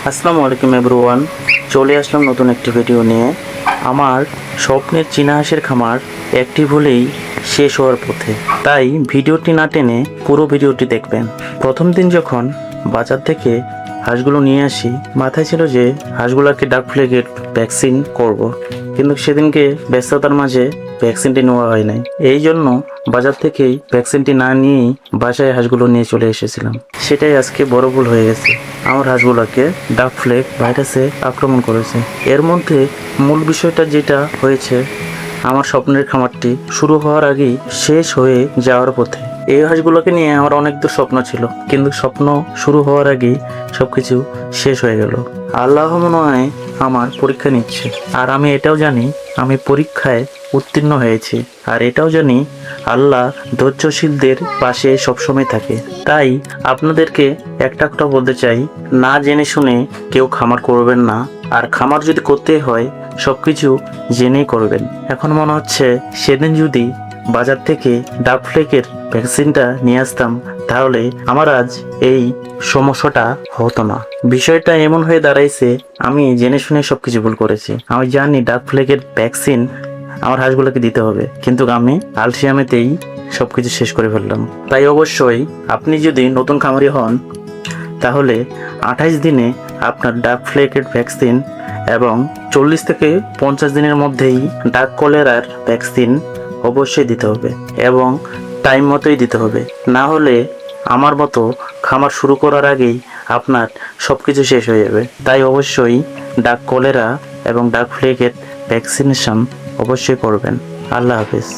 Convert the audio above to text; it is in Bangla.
আসসালামু আলাইকুম এভরিওয়ান, চলে আসলাম নতুন একটি ভিডিও নিয়ে। আমার স্বপ্নের চীনা হাঁসের খামার একটি ভুলেই শেষ হওয়ার পথে, তাই ভিডিওটি না টেনে পুরো ভিডিওটি দেখবেন। প্রথম দিন যখন বাজার থেকে হাঁসগুলো নিয়ে আসি, মাথায় ছিল যে হাঁসগুলোকে ডাক প্লেগের ভ্যাকসিন করব, কিন্তু সেদিনকে ব্যস্ততার মাঝে ভ্যাকসিনটি নেওয়া হয় নাই। এই জন্য বাজার থেকেই ভ্যাকসিনটি না নিয়েই বাসায় হাঁসগুলো নিয়ে চলে এসেছিলাম। সেটাই আজকে বড় ভুল হয়ে গেছে। আমার হাঁসগুলোকে ডাক ফ্লেগ ভাইরাসে আক্রমণ করেছে। এর মধ্যে মূল বিষয়টা যেটা হয়েছে, আমার স্বপ্নের খামারটি শুরু হওয়ার আগেই শেষ হয়ে যাওয়ার পথে। এই হাঁসগুলোকে নিয়ে আমার অনেক দূর স্বপ্ন ছিল, কিন্তু স্বপ্ন শুরু হওয়ার আগেই সবকিছু শেষ হয়ে গেল। আল্লাহ মনে হয় আমার পরীক্ষা নিচ্ছে, আর আমি এটাও জানি আমি পরীক্ষায় উত্তীর্ণ হয়েছি। আর এটাও জানি আল্লাহ ধৈর্যশীলদের পাশে সবসময় থাকে। তাই আপনাদেরকে একটা কথা বলতে চাই, না জেনে শুনে কেউ খামার করবেন না। আর খামার যদি করতে হয় সবকিছু জেনেই করবেন। এখন মনে হচ্ছে সেদিন যদি বাজার থেকে ডাক ফ্লেকের ভ্যাকসিনটা নিয়ে আসতাম, তাহলে আমার আজ এই সমস্যাটা হতো না। বিষয়টা এমন হয়ে দাঁড়াইছে, আমি জেনে শুনে সবকিছু ভুল করেছি। আমি জানি ডাক ফ্লেকের ভ্যাকসিন আমার হাঁসগুলোকে দিতে হবে, কিন্তু আমি আলসিয়ামেতেই সবকিছু শেষ করে ফেললাম। তাই অবশ্যই আপনি যদি নতুন খামারি হন, তাহলে 28 দিনে আপনার ডাক ফ্লেকের ভ্যাকসিন এবং 40 থেকে 50 দিনের মধ্যেই ডাক কলেরার ভ্যাকসিন অবশ্যই দিতে হবে, এবং টাইম মতোই দিতে হবে। না হলে আমার মতো খামার শুরু করার আগেই আপনার সব কিছু শেষ হয়ে যাবে। তাই অবশ্যই ডাক কলেরা এবং ডাক ফ্লেকের ভ্যাকসিনেশন অবশ্যই করবেন। আল্লাহ হাফিজ।